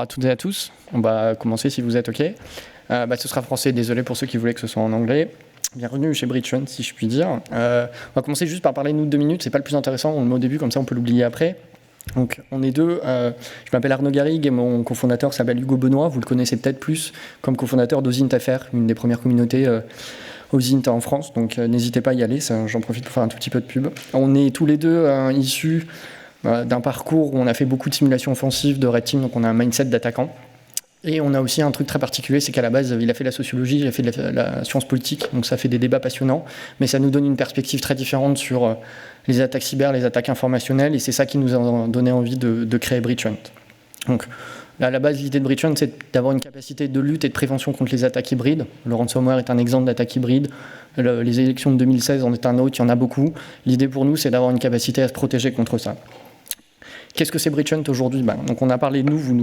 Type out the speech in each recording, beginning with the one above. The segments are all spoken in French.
Bonjour à toutes et à tous. On va commencer si vous êtes OK. Ce sera français, désolé pour ceux qui voulaient que ce soit en anglais. Bienvenue chez Bridgefund, si je puis dire. On va commencer juste par parler de nous 2 minutes. C'est pas le plus intéressant, on le met au début, comme ça on peut l'oublier après. Donc on est deux. Je m'appelle Arnaud Garrigue et mon cofondateur s'appelle Hugo Benoît. Vous le connaissez peut-être plus comme cofondateur d'OSINT.fr, une des premières communautés OSINT en France. Donc n'hésitez pas à y aller, j'en profite pour faire un tout petit peu de pub. On est tous les deux issus d'un parcours où on a fait beaucoup de simulations offensives de Red Team, donc on a un mindset d'attaquant. Et on a aussi un truc très particulier, c'est qu'à la base, il a fait la sociologie, il a fait de la science politique, donc ça fait des débats passionnants, mais ça nous donne une perspective très différente sur les attaques cyber, les attaques informationnelles, et c'est ça qui nous a donné envie de créer Bridgefund. Donc, à la base, l'idée de Bridgefund, c'est d'avoir une capacité de lutte et de prévention contre les attaques hybrides. Le ransomware est un exemple d'attaque hybride. Les élections de 2016 en est un autre, il y en a beaucoup. L'idée pour nous, c'est d'avoir une capacité à se protéger contre ça. Qu'est-ce que c'est Bridgefund aujourd'hui ? Donc on a parlé de nous, vous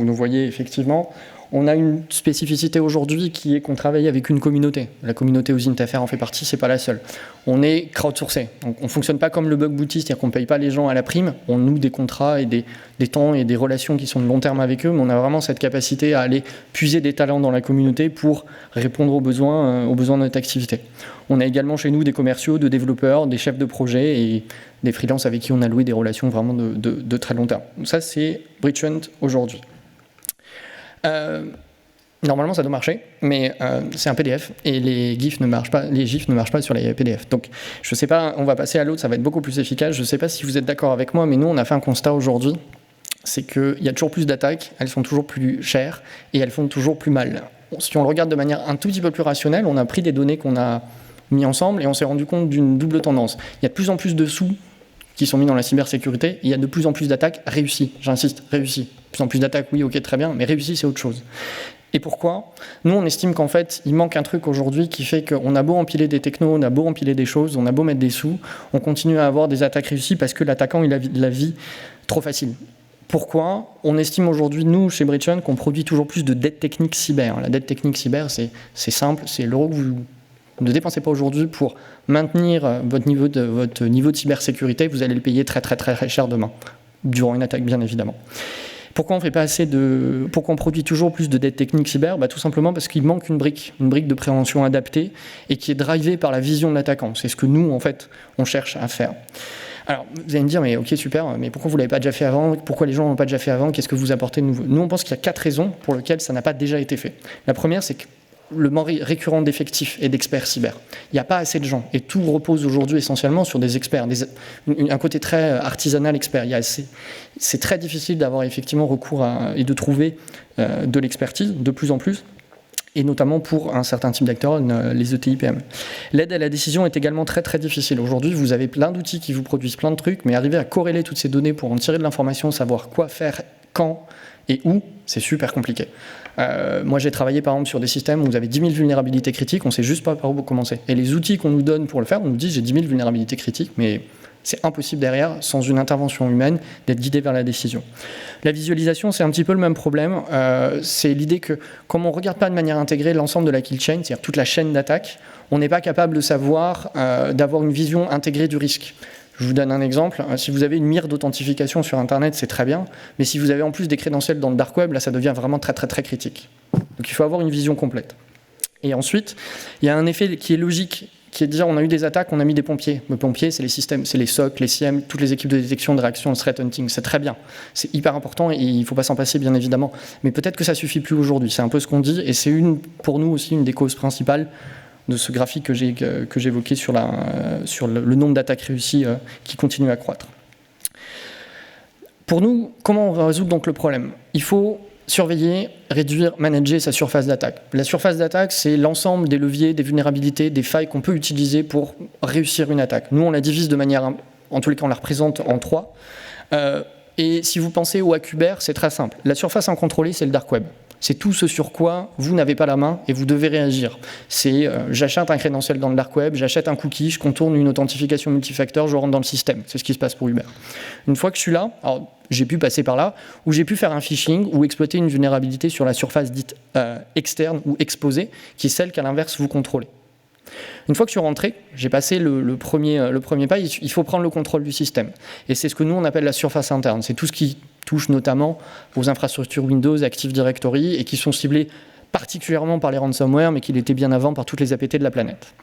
nous voyez effectivement. On a une spécificité aujourd'hui qui est qu'on travaille avec une communauté. La communauté OSINT.fr en fait partie, c'est pas la seule. On est crowdsourcé. Donc on ne fonctionne pas comme le bug bounty, c'est-à-dire qu'on ne paye pas les gens à la prime. On noue des contrats et des temps et des relations qui sont de long terme avec eux, mais on a vraiment cette capacité à aller puiser des talents dans la communauté pour répondre aux besoins de notre activité. On a également chez nous des commerciaux, des développeurs, des chefs de projet et des freelances avec qui on a loué des relations vraiment de très long terme. Donc ça, c'est Bridgefund aujourd'hui. Normalement, ça doit marcher, mais c'est un PDF et les GIFs ne marchent pas sur les PDF. Donc, je ne sais pas, on va passer à l'autre, ça va être beaucoup plus efficace. Je ne sais pas si vous êtes d'accord avec moi, mais nous, on a fait un constat aujourd'hui, c'est qu'il y a toujours plus d'attaques, elles sont toujours plus chères et elles font toujours plus mal. Si on le regarde de manière un tout petit peu plus rationnelle, on a pris des données qu'on a mis ensemble et on s'est rendu compte d'une double tendance. Il y a de plus en plus de sous qui sont mis dans la cybersécurité, et il y a de plus en plus d'attaques réussies. J'insiste, réussies. De plus en plus d'attaques, oui, ok, très bien, mais réussies, c'est autre chose. Et pourquoi ? Nous, on estime qu'en fait, il manque un truc aujourd'hui qui fait qu'on a beau empiler des technos, on a beau empiler des choses, on a beau mettre des sous, on continue à avoir des attaques réussies parce que l'attaquant, il a la vie trop facile. Pourquoi ? On estime aujourd'hui, nous, chez Bridgefund, qu'on produit toujours plus de dette technique cyber. La dette technique cyber, c'est simple, c'est l'euro que vous ne dépensez pas aujourd'hui pour maintenir votre niveau de cybersécurité, vous allez le payer très très très très cher demain, durant une attaque bien évidemment. Pourquoi on fait pas pourquoi on produit toujours plus de dette technique cyber ? Tout simplement parce qu'il manque une brique de prévention adaptée et qui est drivée par la vision de l'attaquant. C'est ce que nous, en fait, on cherche à faire. Alors, vous allez me dire, mais ok, super, mais pourquoi vous ne l'avez pas déjà fait avant ? Pourquoi les gens ne l'ont pas déjà fait avant ? Qu'est-ce que vous apportez de nouveau ? Nous, on pense qu'il y a 4 raisons pour lesquelles ça n'a pas déjà été fait. La première, c'est que le manque récurrent d'effectifs et d'experts cyber. Il n'y a pas assez de gens. Et tout repose aujourd'hui essentiellement sur des experts, un côté très artisanal expert. C'est très difficile d'avoir effectivement recours et de trouver de l'expertise de plus en plus, et notamment pour un certain type d'acteurs, les ETI-PM. L'aide à la décision est également très très difficile. Aujourd'hui, vous avez plein d'outils qui vous produisent plein de trucs, mais arriver à corréler toutes ces données pour en tirer de l'information, savoir quoi faire, quand et où, c'est super compliqué. Moi, j'ai travaillé par exemple sur des systèmes où vous avez 10 000 vulnérabilités critiques, on ne sait juste pas par où commencer. Et les outils qu'on nous donne pour le faire, on nous dit j'ai 10 000 vulnérabilités critiques, mais c'est impossible derrière, sans une intervention humaine, d'être guidé vers la décision. La visualisation, c'est un petit peu le même problème. C'est l'idée que, comme on ne regarde pas de manière intégrée l'ensemble de la kill chain, c'est-à-dire toute la chaîne d'attaque, on n'est pas capable de savoir, d'avoir une vision intégrée du risque. Je vous donne un exemple. Si vous avez une mire d'authentification sur Internet, c'est très bien. Mais si vous avez en plus des crédentiels dans le dark web, là, ça devient vraiment très, très, très critique. Donc, il faut avoir une vision complète. Et ensuite, il y a un effet qui est logique, qui est de dire on a eu des attaques, on a mis des pompiers. Les pompiers, c'est les systèmes, c'est les SOC, les SIEM, toutes les équipes de détection, de réaction, le threat hunting. C'est très bien. C'est hyper important et il ne faut pas s'en passer, bien évidemment. Mais peut-être que ça ne suffit plus aujourd'hui. C'est un peu ce qu'on dit. Et c'est pour nous aussi une des causes principales de ce graphique que j'évoquais sur le nombre d'attaques réussies qui continue à croître. Pour nous, comment on va résoudre donc le problème ? Il faut surveiller, réduire, manager sa surface d'attaque. La surface d'attaque, c'est l'ensemble des leviers, des vulnérabilités, des failles qu'on peut utiliser pour réussir une attaque. Nous, on la divise de manière, en tous les cas, on la représente en 3. Et si vous pensez au hack Uber, c'est très simple. La surface incontrôlée, c'est le dark web. C'est tout ce sur quoi vous n'avez pas la main et vous devez réagir. C'est j'achète un crédentiel dans le dark web, j'achète un cookie, je contourne une authentification multifacteur, je rentre dans le système. C'est ce qui se passe pour Uber. Une fois que je suis là, alors j'ai pu passer par là, ou j'ai pu faire un phishing ou exploiter une vulnérabilité sur la surface dite externe ou exposée, qui est celle qu'à l'inverse vous contrôlez. Une fois que je suis rentré, j'ai passé le premier pas, il faut prendre le contrôle du système. Et c'est ce que nous, on appelle la surface interne. C'est tout ce qui touche notamment aux infrastructures Windows, Active Directory, et qui sont ciblées particulièrement par les ransomware, mais qui l'étaient bien avant par toutes les APT de la planète.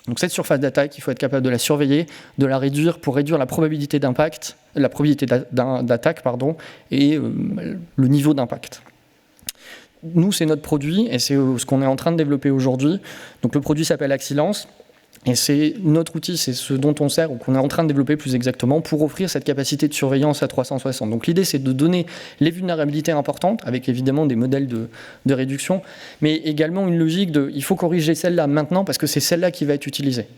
Donc cette surface d'attaque, il faut être capable de la surveiller, de la réduire pour réduire la probabilité d'impact, la probabilité d'attaque, et le niveau d'impact. Nous, c'est notre produit et c'est ce qu'on est en train de développer aujourd'hui. Donc le produit s'appelle Axilance et c'est notre outil, c'est ce dont on sert ou qu'on est en train de développer plus exactement pour offrir cette capacité de surveillance à 360. Donc l'idée, c'est de donner les vulnérabilités importantes avec évidemment des modèles de réduction, mais également une logique de il faut corriger celle-là maintenant parce que c'est celle-là qui va être utilisée.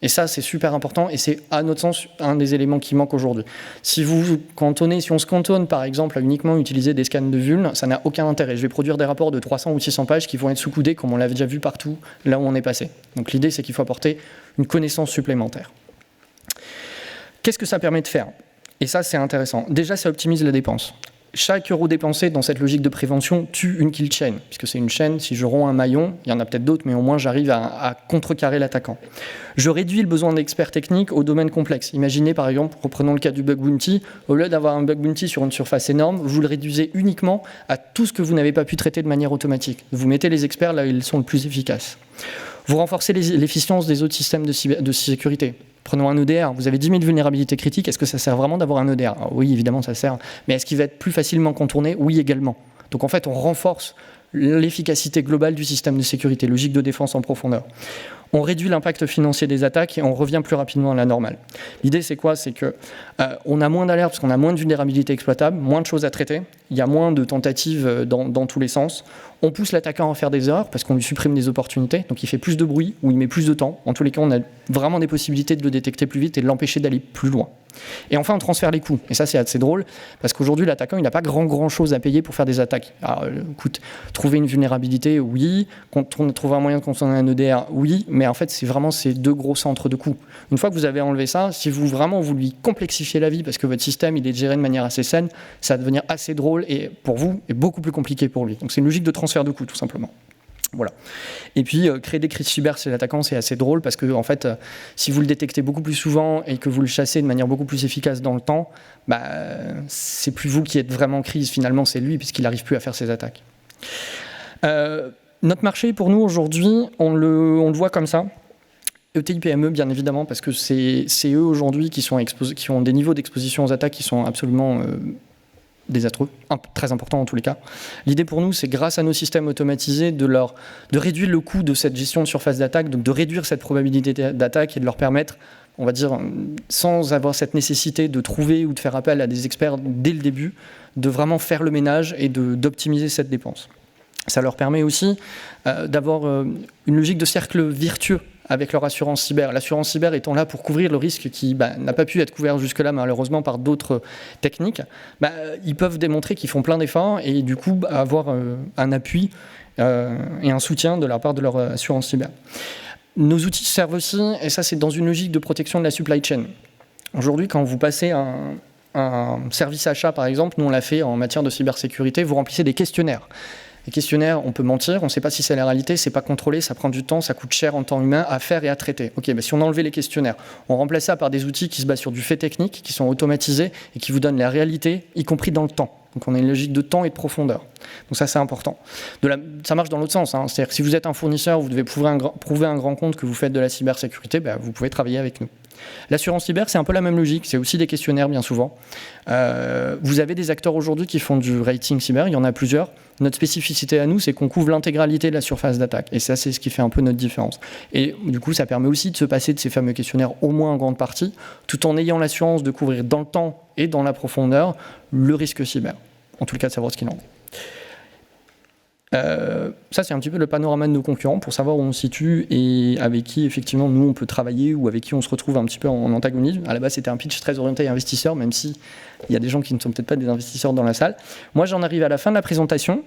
Et ça, c'est super important et c'est, à notre sens, un des éléments qui manque aujourd'hui. Si on se cantonne, par exemple, à uniquement utiliser des scans de vulnes, ça n'a aucun intérêt. Je vais produire des rapports de 300 ou 600 pages qui vont être sous-coudés, comme on l'a déjà vu partout, là où on est passé. Donc l'idée, c'est qu'il faut apporter une connaissance supplémentaire. Qu'est-ce que ça permet de faire? Et ça, c'est intéressant. Déjà, ça optimise la dépense. Chaque euro dépensé dans cette logique de prévention tue une kill chain, puisque c'est une chaîne, si je romps un maillon, il y en a peut-être d'autres, mais au moins j'arrive à contrecarrer l'attaquant. Je réduis le besoin d'experts techniques au domaine complexe. Imaginez par exemple, reprenons le cas du bug bounty, au lieu d'avoir un bug bounty sur une surface énorme, vous le réduisez uniquement à tout ce que vous n'avez pas pu traiter de manière automatique. Vous mettez les experts là où ils sont le plus efficaces. Vous renforcez l'efficience des autres systèmes de sécurité. Prenons un EDR, vous avez 10 000 vulnérabilités critiques, est-ce que ça sert vraiment d'avoir un EDR? Alors oui, évidemment, ça sert, mais est-ce qu'il va être plus facilement contourné? Oui, également. Donc en fait, on renforce l'efficacité globale du système de sécurité, logique de défense en profondeur. On réduit l'impact financier des attaques et on revient plus rapidement à la normale. L'idée, c'est quoi? C'est qu'on a moins d'alertes parce qu'on a moins de vulnérabilités exploitables, moins de choses à traiter, il y a moins de tentatives dans tous les sens. On pousse l'attaquant à faire des erreurs parce qu'on lui supprime des opportunités, donc il fait plus de bruit ou il met plus de temps. En tous les cas, on a vraiment des possibilités de le détecter plus vite et de l'empêcher d'aller plus loin. Et enfin, on transfère les coûts. Et ça, c'est assez drôle, parce qu'aujourd'hui, l'attaquant, il n'a pas grand-chose à payer pour faire des attaques. Alors, écoute, trouver une vulnérabilité, oui. Trouver un moyen de contourner un EDR, oui. Mais en fait, c'est vraiment ces deux gros centres de coûts. Une fois que vous avez enlevé ça, si vous lui complexifiez la vie, parce que votre système, il est géré de manière assez saine, ça va devenir assez drôle et pour vous, et beaucoup plus compliqué pour lui. Donc, c'est une logique de transfert de coûts, tout simplement. Voilà. Et puis, créer des crises cyber chez l'attaquant, c'est assez drôle parce que, en fait, si vous le détectez beaucoup plus souvent et que vous le chassez de manière beaucoup plus efficace dans le temps, c'est plus vous qui êtes vraiment en crise. Finalement, c'est lui puisqu'il n'arrive plus à faire ses attaques. Notre marché, pour nous, aujourd'hui, on le voit comme ça. ETI PME, bien évidemment, parce que c'est eux aujourd'hui qui ont des niveaux d'exposition aux attaques qui sont absolument désastreux, très important en tous les cas. L'idée pour nous, c'est grâce à nos systèmes automatisés de réduire le coût de cette gestion de surface d'attaque, donc de réduire cette probabilité d'attaque et de leur permettre, on va dire, sans avoir cette nécessité de trouver ou de faire appel à des experts dès le début, de vraiment faire le ménage et d'optimiser cette dépense. Ça leur permet aussi d'avoir une logique de cercle vertueux avec leur assurance cyber. L'assurance cyber étant là pour couvrir le risque qui n'a pas pu être couvert jusque-là, malheureusement, par d'autres techniques, ils peuvent démontrer qu'ils font plein d'efforts et du coup avoir un appui et un soutien de la part de leur assurance cyber. Nos outils servent aussi, et ça c'est dans une logique de protection de la supply chain. Aujourd'hui, quand vous passez un service achat, par exemple, nous on l'a fait en matière de cybersécurité, vous remplissez des questionnaires. Les questionnaires, on peut mentir, on ne sait pas si c'est la réalité, c'est pas contrôlé, ça prend du temps, ça coûte cher en temps humain à faire et à traiter. Ok, si on enlevait les questionnaires, on remplace ça par des outils qui se basent sur du fait technique, qui sont automatisés et qui vous donnent la réalité, y compris dans le temps. Donc on a une logique de temps et de profondeur. Donc ça, c'est important. Ça marche dans l'autre sens. C'est-à-dire que si vous êtes un fournisseur, vous devez prouver un grand compte que vous faites de la cybersécurité, vous pouvez travailler avec nous. L'assurance cyber, c'est un peu la même logique, c'est aussi des questionnaires bien souvent. Vous avez des acteurs aujourd'hui qui font du rating cyber, il y en a plusieurs. Notre spécificité à nous, c'est qu'on couvre l'intégralité de la surface d'attaque. Et ça, c'est ce qui fait un peu notre différence. Et du coup, ça permet aussi de se passer de ces fameux questionnaires au moins en grande partie, tout en ayant l'assurance de couvrir dans le temps et dans la profondeur le risque cyber. En tout cas, de savoir ce qu'il en est. Ça, c'est un petit peu le panorama de nos concurrents pour savoir où on se situe et avec qui, effectivement, nous, on peut travailler ou avec qui on se retrouve un petit peu en antagonisme. À la base, c'était un pitch très orienté investisseurs, même s'il y a des gens qui ne sont peut-être pas des investisseurs dans la salle. Moi, j'en arrive à la fin de la présentation.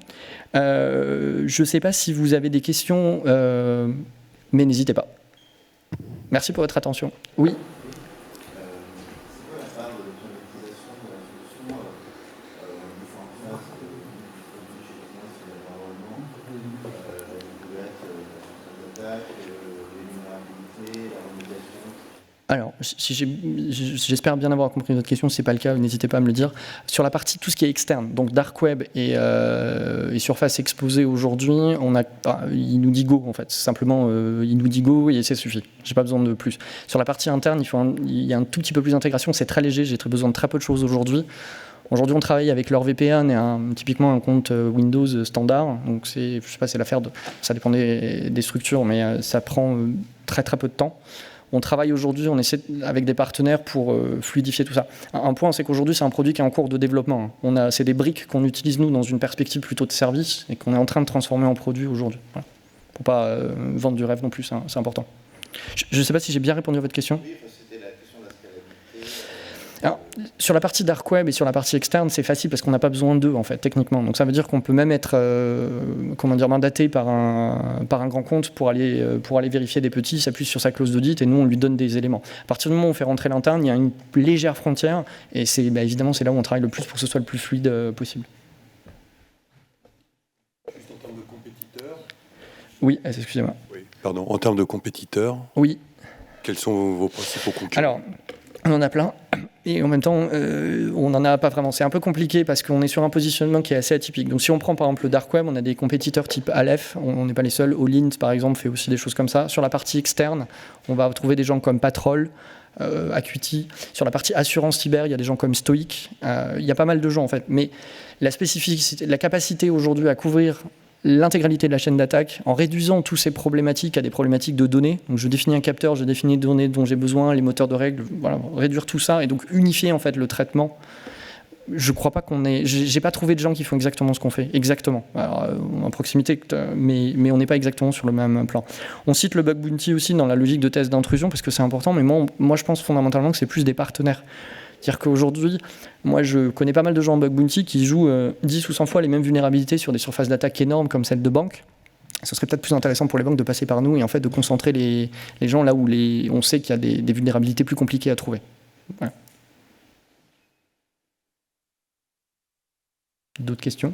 Je ne sais pas si vous avez des questions, mais n'hésitez pas. Merci pour votre attention. Oui. Alors, j'espère bien avoir compris votre question. Si ce n'est pas le cas, n'hésitez pas à me le dire. Sur la partie, tout ce qui est externe, donc Dark Web et surface exposée aujourd'hui, il nous dit go, en fait. Simplement, il nous dit go et ça suffit. Je n'ai pas besoin de plus. Sur la partie interne, il y a un tout petit peu plus d'intégration. C'est très léger. J'ai besoin de très peu de choses aujourd'hui. Aujourd'hui, on travaille avec leur VPN et typiquement un compte Windows standard. Donc, je sais pas, c'est l'affaire de... Ça dépend des structures, mais ça prend très très peu de temps. On travaille aujourd'hui, on essaie avec des partenaires pour fluidifier tout ça. Un point, c'est qu'aujourd'hui, c'est un produit qui est en cours de développement. C'est des briques qu'on utilise, nous, dans une perspective plutôt de service et qu'on est en train de transformer en produit aujourd'hui. Voilà. Pour ne pas vendre du rêve non plus, c'est important. Je ne sais pas si j'ai bien répondu à votre question. Oui, c'était la question de la scalabilité. Alors, sur la partie Dark Web et sur la partie externe, c'est facile parce qu'on n'a pas besoin d'eux, en fait, techniquement. Donc ça veut dire qu'on peut même être mandaté par un grand compte pour aller vérifier des petits, il s'appuie sur sa clause d'audit et nous, on lui donne des éléments. À partir du moment où on fait rentrer l'interne, il y a une légère frontière et évidemment, c'est là où on travaille le plus pour que ce soit le plus fluide possible. Juste en termes de compétiteurs. Oui, excusez-moi. Oui, pardon, en termes de compétiteurs. Oui. Quels sont vos principaux concurrents? Alors, on en a plein. Et en même temps, on n'en a pas vraiment. C'est un peu compliqué parce qu'on est sur un positionnement qui est assez atypique. Donc si on prend par exemple le Dark Web, on a des compétiteurs type Aleph, on n'est pas les seuls. Olint par exemple fait aussi des choses comme ça. Sur la partie externe, on va trouver des gens comme Patrol, Acuity. Sur la partie assurance cyber, il y a des gens comme Stoic. Il y a pas mal de gens en fait. Mais la spécificité, la capacité aujourd'hui à couvrir l'intégralité de la chaîne d'attaque en réduisant toutes ces problématiques à des problématiques de données. Donc je définis un capteur, je définis les données dont j'ai besoin, les moteurs de règles, voilà, réduire tout ça et donc unifier en fait le traitement. Je crois pas j'ai pas trouvé de gens qui font exactement ce qu'on fait, exactement. Alors, en proximité, mais on n'est pas exactement sur le même plan. On cite le bug bounty aussi dans la logique de test d'intrusion parce que c'est important, mais moi je pense fondamentalement que c'est plus des partenaires. C'est-à-dire qu'aujourd'hui, moi je connais pas mal de gens en bug bounty qui jouent 10 ou 100 fois les mêmes vulnérabilités sur des surfaces d'attaque énormes comme celles de banques. Ce serait peut-être plus intéressant pour les banques de passer par nous et en fait de concentrer les gens là où on sait qu'il y a des vulnérabilités plus compliquées à trouver. Voilà. D'autres questions?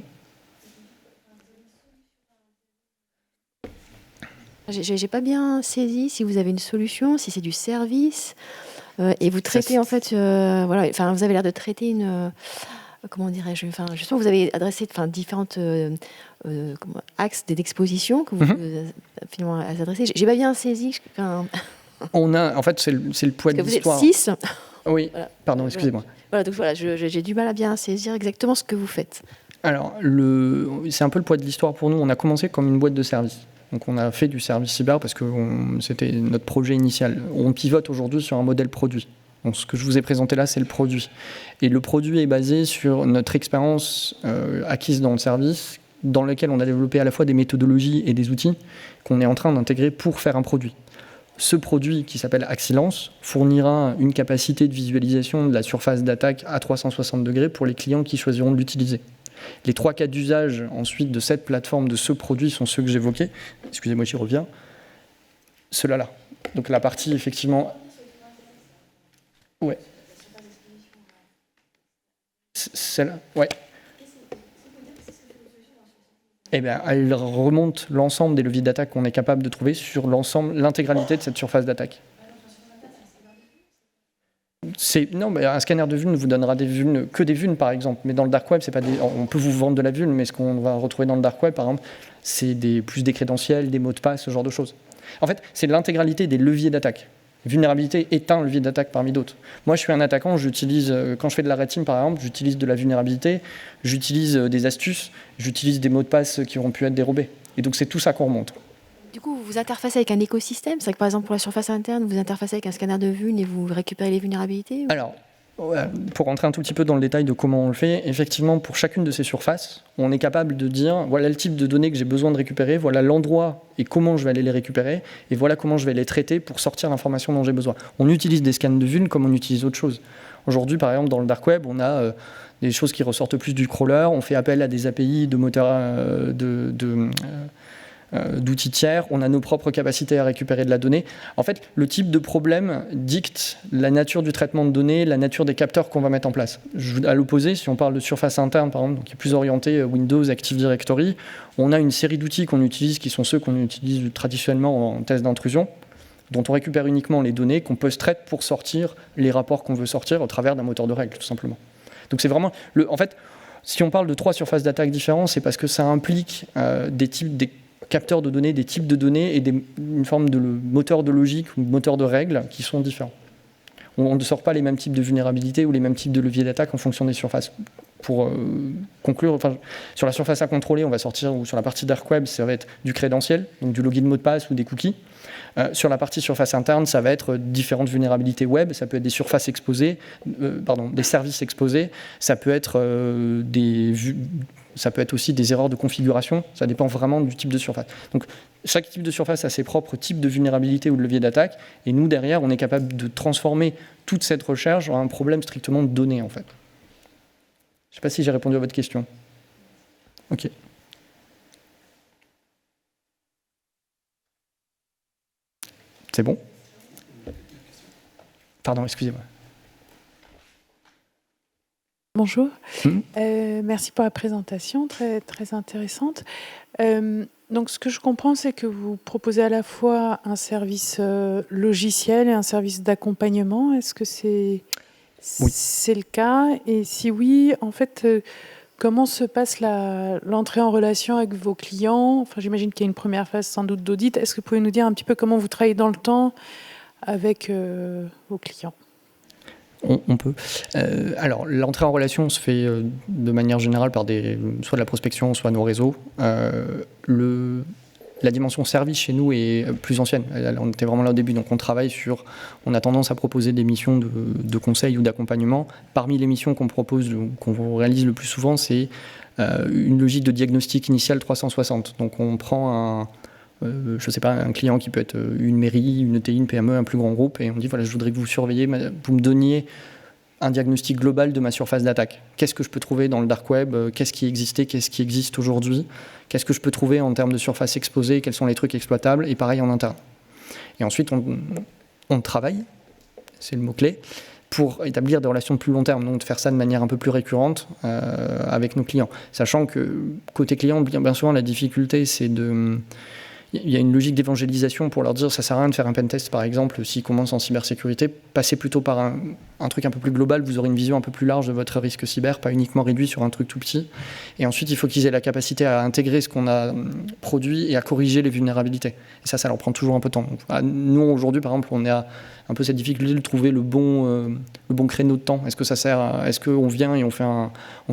J'ai pas bien saisi si vous avez une solution, si c'est du service. Et vous traitez en fait, voilà, enfin vous avez l'air de traiter une, comment dirais-je, enfin justement vous avez adressé, enfin différentes axes d'exposition que vous finalement adressez. J'ai pas bien saisi. On a, en fait, c'est le poids de l'histoire. Vous êtes 6. Oui. Voilà. Pardon, excusez-moi. Voilà, donc voilà, j'ai du mal à bien saisir exactement ce que vous faites. Alors, c'est un peu le poids de l'histoire pour nous. On a commencé comme une boîte de service. Donc on a fait du service cyber parce que c'était notre projet initial. On pivote aujourd'hui sur un modèle produit. Donc ce que je vous ai présenté là, c'est le produit. Et le produit est basé sur notre expérience acquise dans le service, dans lequel on a développé à la fois des méthodologies et des outils qu'on est en train d'intégrer pour faire un produit. Ce produit, qui s'appelle Axilance, fournira une capacité de visualisation de la surface d'attaque à 360 degrés pour les clients qui choisiront de l'utiliser. Les 3 cas d'usage ensuite de cette plateforme, de ce produit, sont ceux que j'évoquais. Excusez-moi, j'y reviens. Ceux-là. Donc la partie, effectivement... Ouais. Celle-là, ouais. Eh bien, elle remonte l'ensemble des leviers d'attaque qu'on est capable de trouver sur l'intégralité de cette surface d'attaque. Non, mais un scanner de vuln vous donnera que des vulnes, par exemple. Mais dans le dark web, on peut vous vendre de la vulne, mais ce qu'on va retrouver dans le dark web, par exemple, c'est plus des crédentiels, des mots de passe, ce genre de choses. En fait, c'est l'intégralité des leviers d'attaque. Vulnérabilité est un levier d'attaque parmi d'autres. Moi, je suis un attaquant, quand je fais de la red team, par exemple, j'utilise de la vulnérabilité, j'utilise des astuces, j'utilise des mots de passe qui auront pu être dérobés. Et donc, c'est tout ça qu'on remonte. Du coup, vous interfacez avec un écosystème. C'est vrai que par exemple, pour la surface interne, vous interfacez avec un scanner de vuln et vous récupérez les vulnérabilités. Alors, pour rentrer un tout petit peu dans le détail de comment on le fait, effectivement, pour chacune de ces surfaces, on est capable de dire, voilà le type de données que j'ai besoin de récupérer, voilà l'endroit et comment je vais aller les récupérer, et voilà comment je vais les traiter pour sortir l'information dont j'ai besoin. On utilise des scans de vuln comme on utilise autre chose. Aujourd'hui, par exemple, dans le dark web, on a des choses qui ressortent plus du crawler, on fait appel à des API de moteurs d'outils tiers, on a nos propres capacités à récupérer de la donnée. En fait, le type de problème dicte la nature du traitement de données, la nature des capteurs qu'on va mettre en place. À l'opposé, si on parle de surface interne, par exemple, donc qui est plus orienté Windows, Active Directory, on a une série d'outils qu'on utilise qui sont ceux qu'on utilise traditionnellement en test d'intrusion. dont on récupère uniquement les données, qu'on post-traite pour sortir les rapports qu'on veut sortir au travers d'un moteur de règles, tout simplement. Donc c'est vraiment... En fait, si on parle de 3 surfaces d'attaque différents, c'est parce que ça implique des capteurs de données, des types de données et une forme de moteur de logique ou moteur de règles qui sont différents. On ne sort pas les mêmes types de vulnérabilités ou les mêmes types de leviers d'attaque en fonction des surfaces. Pour conclure, sur la surface à contrôler, on va sortir, ou sur la partie dark web, ça va être du crédentiel, donc du login mot de passe ou des cookies. Sur la partie surface interne, ça va être différentes vulnérabilités web, ça peut être des surfaces exposées, des services exposés, ça peut être aussi des erreurs de configuration, ça dépend vraiment du type de surface. Donc chaque type de surface a ses propres types de vulnérabilités ou de leviers d'attaque, et nous derrière, on est capable de transformer toute cette recherche en un problème strictement de données en fait. Je ne sais pas si j'ai répondu à votre question. Ok. C'est bon? Pardon, excusez-moi. Bonjour. Merci pour la présentation, très, très intéressante. Donc, ce que je comprends, c'est que vous proposez à la fois un service logiciel et un service d'accompagnement. Est-ce que c'est le cas? Et si oui, en fait, comment se passe l'entrée en relation avec vos clients? Enfin, j'imagine qu'il y a une première phase sans doute d'audit. Est-ce que vous pouvez nous dire un petit peu comment vous travaillez dans le temps avec vos clients? On peut. Alors, l'entrée en relation se fait de manière générale par soit de la prospection, soit nos réseaux. La dimension service chez nous est plus ancienne. On était vraiment là au début, donc on a tendance à proposer des missions de conseil ou d'accompagnement. Parmi les missions qu'on propose, qu'on réalise le plus souvent, c'est une logique de diagnostic initial 360. Donc on prend un client qui peut être une mairie, une ETI, une PME, un plus grand groupe, et on dit voilà, je voudrais que vous surveilliez, vous me donniez un diagnostic global de ma surface d'attaque. Qu'est-ce que je peux trouver dans le dark web? Qu'est-ce qui existait? Qu'est-ce qui existe aujourd'hui? Qu'est-ce que je peux trouver en termes de surface exposée? Quels sont les trucs exploitables? Et pareil en interne. Et ensuite, on travaille, c'est le mot-clé, pour établir des relations de plus long terme, donc de faire ça de manière un peu plus récurrente avec nos clients. Sachant que côté client, bien souvent, la difficulté, c'est il y a une logique d'évangélisation pour leur dire ça sert à rien de faire un pentest par exemple s'ils commencent en cybersécurité, passez plutôt par un truc un peu plus global, vous aurez une vision un peu plus large de votre risque cyber, pas uniquement réduit sur un truc tout petit. Et ensuite il faut qu'ils aient la capacité à intégrer ce qu'on a produit et à corriger les vulnérabilités. Et ça leur prend toujours un peu de temps. Donc, nous aujourd'hui par exemple on a un peu cette difficulté de trouver le bon créneau de temps. Est-ce que ça sert est-ce qu'on vient et on fait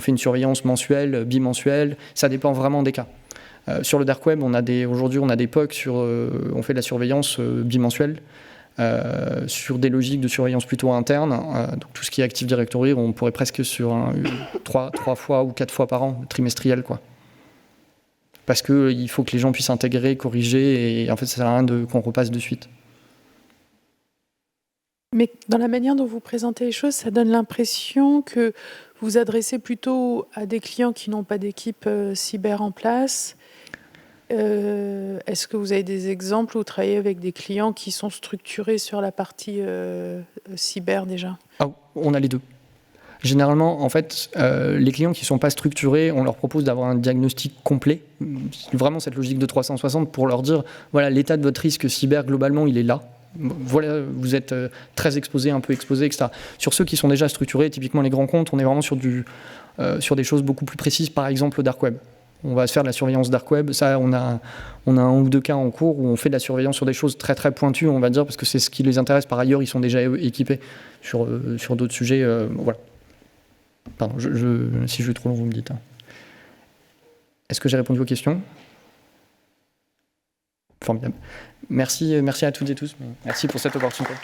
une surveillance mensuelle, bimensuelle? Ça dépend vraiment des cas. Sur le dark web, aujourd'hui on a des POC on fait de la surveillance bimensuelle sur des logiques de surveillance plutôt interne. Donc tout ce qui est Active Directory, on pourrait presque sur 3 fois ou 4 fois par an, trimestriel quoi. Parce qu'il faut que les gens puissent intégrer, corriger, et en fait ça sert à rien qu'on repasse de suite. Mais dans la manière dont vous présentez les choses, ça donne l'impression que vous vous adressez plutôt à des clients qui n'ont pas d'équipe cyber en place. Est-ce que vous avez des exemples où vous travaillez avec des clients qui sont structurés sur la partie cyber déjà? On a les deux. Généralement, en fait, les clients qui ne sont pas structurés, on leur propose d'avoir un diagnostic complet, vraiment cette logique de 360 pour leur dire, voilà, l'état de votre risque cyber, globalement, il est là. Voilà, vous êtes très exposé, un peu exposé, etc. Sur ceux qui sont déjà structurés, typiquement les grands comptes, on est vraiment sur des choses beaucoup plus précises, par exemple le dark web. On va se faire de la surveillance dark web. Ça, on a un ou deux cas en cours où on fait de la surveillance sur des choses très très pointues, on va dire, parce que c'est ce qui les intéresse. Par ailleurs, ils sont déjà équipés sur d'autres sujets. Voilà. Pardon, si je vais trop long, vous me dites. Est-ce que j'ai répondu aux questions? Formidable. Merci à toutes et tous. Merci pour cette opportunité.